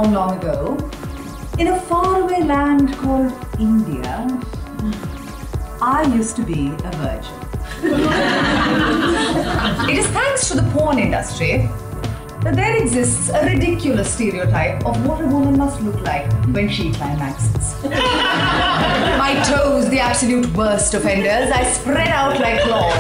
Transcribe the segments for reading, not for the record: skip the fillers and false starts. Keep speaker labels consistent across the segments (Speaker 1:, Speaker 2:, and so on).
Speaker 1: long, long ago, in a faraway land called India, I used to be a virgin. It is thanks to the porn industry that there exists a ridiculous stereotype of what a woman must look like when she climaxes. My toes, the absolute worst offenders, I spread out like claws.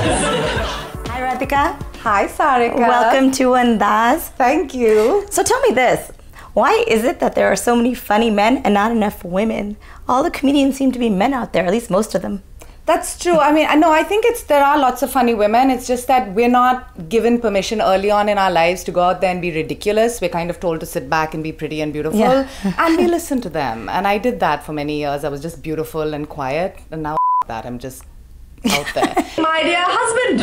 Speaker 2: Hi, Radhika.
Speaker 1: Hi, Sarika.
Speaker 2: Welcome to Andaz.
Speaker 1: Thank you.
Speaker 2: So tell me this. Why is it that there are so many funny men and not enough women? All the comedians seem to be men out there, at least most of them.
Speaker 3: That's true. I mean, no, I think there are lots of funny women. It's just that we're not given permission early on in our lives to go out there and be ridiculous. We're kind of told to sit back and be pretty and beautiful.
Speaker 2: Yeah.
Speaker 3: And we listen to them. And I did that for many years. I was just beautiful and quiet. And now that I'm just out there.
Speaker 1: My dear husband,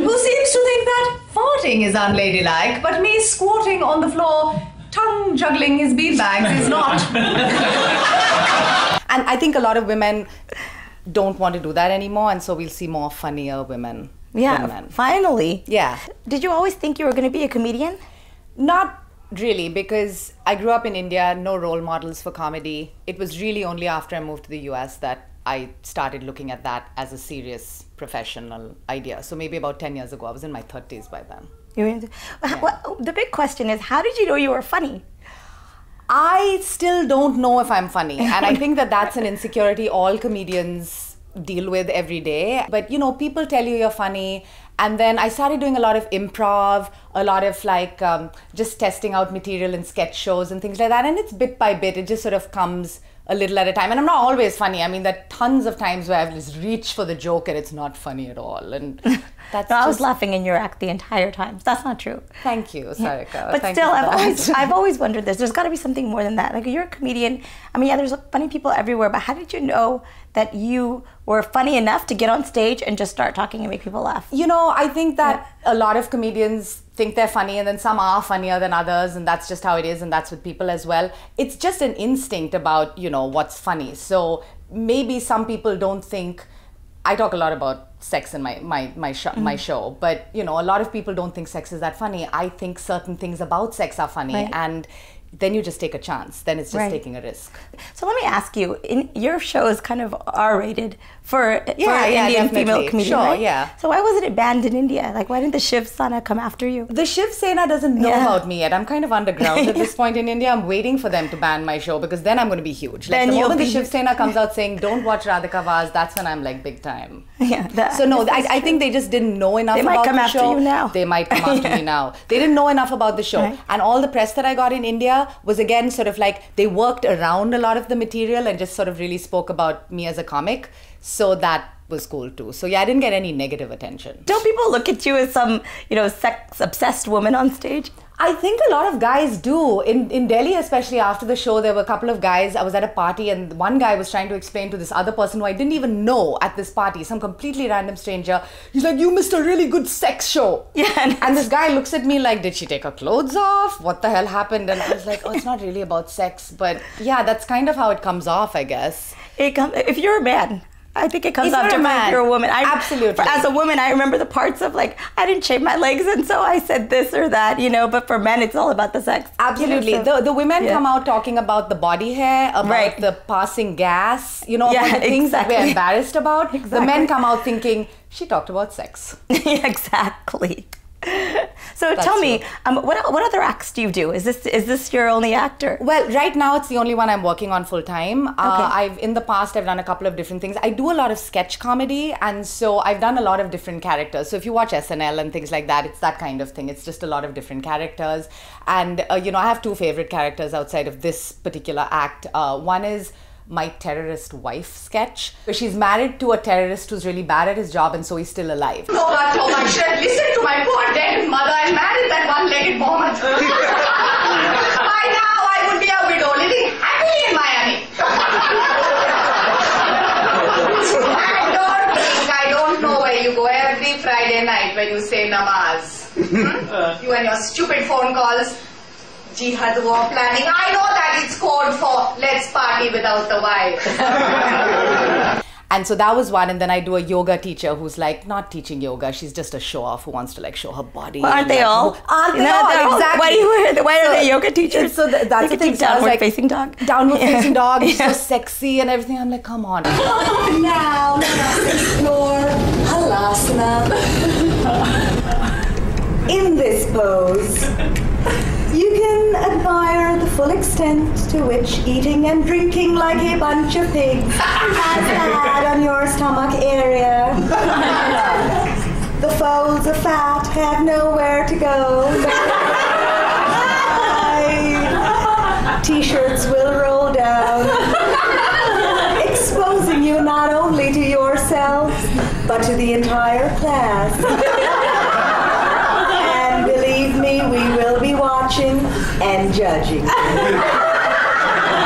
Speaker 1: who seems to think that farting is unladylike, but me squatting on the floor, tongue juggling his beanbags is not.
Speaker 3: And I think a lot of women don't want to do that anymore, and so we'll see more funnier women than men.
Speaker 2: Finally.
Speaker 3: Yeah.
Speaker 2: Did you always think you were going to be a comedian?
Speaker 3: Not really, because I grew up in India, no role models for comedy. It was really only after I moved to the US that I started looking at that as a serious professional idea. So maybe about 10 years ago. I was in my 30s by then.
Speaker 2: Well, the big question is, how did you know you were funny?
Speaker 3: I still don't know if I'm funny. And I think that that's an insecurity all comedians deal with every day. But, you know, people tell you you're funny. And then I started doing a lot of improv, a lot of like just testing out material in sketch shows and things like that. And it's bit by bit, it just sort of comes a little at a time. And I'm not always funny. I mean, there are tons of times where I've just reached for the joke and it's not funny at all. And that's
Speaker 2: I was laughing in your act the entire time. That's not true.
Speaker 3: Thank you, Sarika.
Speaker 2: Yeah. But
Speaker 3: Thank
Speaker 2: still,
Speaker 3: you
Speaker 2: I've always wondered this. There's got to be something more than that. Like, you're a comedian. I mean, yeah, there's funny people everywhere, but how did you know that you were funny enough to get on stage and just start talking and make people laugh?
Speaker 3: You know, I think that a lot of comedians think they're funny, and then some are funnier than others, and that's just how it is, and that's with people as well. It's just an instinct about, you know, what's funny. So maybe some people don't think, I talk a lot about sex in my show, but, you know, a lot of people don't think sex is that funny. I think certain things about sex are funny, and then you just take a chance. Then it's just taking a risk.
Speaker 2: So let me ask you, your show is kind of R-rated for Indian
Speaker 3: definitely.
Speaker 2: female comedians,
Speaker 3: sure,
Speaker 2: right?
Speaker 3: Yeah.
Speaker 2: So why wasn't it banned in India? Like, why didn't the Shiv Sena come after you?
Speaker 3: The Shiv Sena doesn't know about me yet. I'm kind of underground at this point in India. I'm waiting for them to ban my show, because then I'm going to be huge. Like, the moment the Shiv Sena comes out saying, don't watch Radhika Vaz, that's when I'm like big time.
Speaker 2: Yeah.
Speaker 3: So no, I think they just didn't know enough about the show.
Speaker 2: They might come after you now.
Speaker 3: They might come after me now. They didn't know enough about the show.
Speaker 2: Right.
Speaker 3: And all the press that I got in India was, again, sort of like, they worked around a lot of the material and just sort of really spoke about me as a comic. So that was cool too. So yeah, I didn't get any negative attention.
Speaker 2: Don't people look at you as some, you know, sex-obsessed woman on stage?
Speaker 3: I think a lot of guys do. In Delhi, especially after the show, there were a couple of guys. I was at a party and one guy was trying to explain to this other person who I didn't even know at this party, some completely random stranger. He's like, you missed a really good sex show.
Speaker 2: Yeah.
Speaker 3: And this guy looks at me like, did she take her clothes off? What the hell happened? And I was like, oh, it's not really about sex. But yeah, that's kind of how it comes off, I guess.
Speaker 2: If you're a man, I think it comes off different if you're a woman.
Speaker 3: Absolutely.
Speaker 2: As a woman, I remember the parts of, like, I didn't shave my legs and so I said this or that, you know, but for men, it's all about the sex.
Speaker 3: Absolutely.
Speaker 2: You know, so,
Speaker 3: the women come out talking about the body hair, about the passing gas, you know, about the things that we're embarrassed about. The men come out thinking, she talked about sex.
Speaker 2: Exactly. So tell me, what other acts do you do? Is this your only actor?
Speaker 3: Well, right now it's the only one I'm working on full time. In the past I've done a couple of different things. I do a lot of sketch comedy, and so I've done a lot of different characters. So if you watch SNL and things like that, it's that kind of thing. It's just a lot of different characters. And you know, I have two favorite characters outside of this particular act. One is my terrorist wife sketch. She's married to a terrorist who's really bad at his job, and so he's still alive.
Speaker 1: Oh, I should have listened to my poor dead mother and married that one-legged Mohammed. By now, I would be a widow living happily in Miami. I don't know where you go every Friday night when you say namaz. You and your stupid phone calls. Jihad war planning. I know that it's code for let's party without the wife.
Speaker 3: And so that was one. And then I do a yoga teacher who's like not teaching yoga. She's just a show off who wants to like show her body.
Speaker 2: Well, aren't they all?
Speaker 3: Aren't they
Speaker 2: No,
Speaker 3: all?
Speaker 2: they're all-
Speaker 3: Exactly.
Speaker 2: Why are they yoga teachers?
Speaker 3: So that's
Speaker 2: They
Speaker 3: the
Speaker 2: could
Speaker 3: thing.
Speaker 2: teach
Speaker 3: So I was
Speaker 2: downward
Speaker 3: like,
Speaker 2: facing dog.
Speaker 3: Downward
Speaker 2: Yeah.
Speaker 3: facing dog. He's
Speaker 2: Yeah.
Speaker 3: so sexy and everything. I'm like, come on.
Speaker 4: Now let us explore Halasana. In this pose, you can admire the full extent to which eating and drinking like a bunch of pigs has had on your stomach area. The folds of fat have nowhere to go. T-shirts will roll down, exposing you not only to yourself, but to the entire class. And believe me, we will be watching and judging.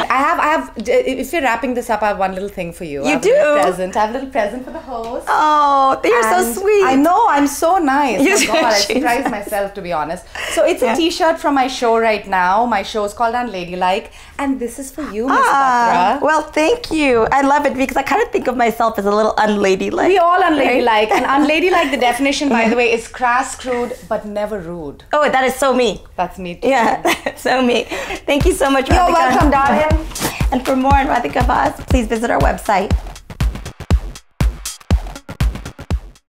Speaker 3: I have. If you're wrapping this up, I have one little thing for you.
Speaker 2: You
Speaker 3: I have a little
Speaker 2: do?
Speaker 3: present. I have a little present for the host.
Speaker 2: Oh, you're so
Speaker 3: And
Speaker 2: sweet.
Speaker 3: I know, I'm so nice.
Speaker 2: You're
Speaker 3: Oh
Speaker 2: so
Speaker 3: God, I
Speaker 2: sweet.
Speaker 3: surprised myself, to be honest. So it's a
Speaker 2: Yeah.
Speaker 3: t-shirt from my show right now. My show is called Unladylike. And this is for you, Miss Batra.
Speaker 2: Well, thank you. I love it because I kind of think of myself as a little unladylike.
Speaker 3: We all unladylike. And unladylike, the definition, by the way, is crass, crude, but never rude.
Speaker 2: Oh, that is so me.
Speaker 3: That's me too.
Speaker 2: Yeah, so me. Thank you so much,
Speaker 3: You're
Speaker 2: Radhika.
Speaker 3: welcome, darling.
Speaker 2: And for more on Radhika Vaz, please visit our website,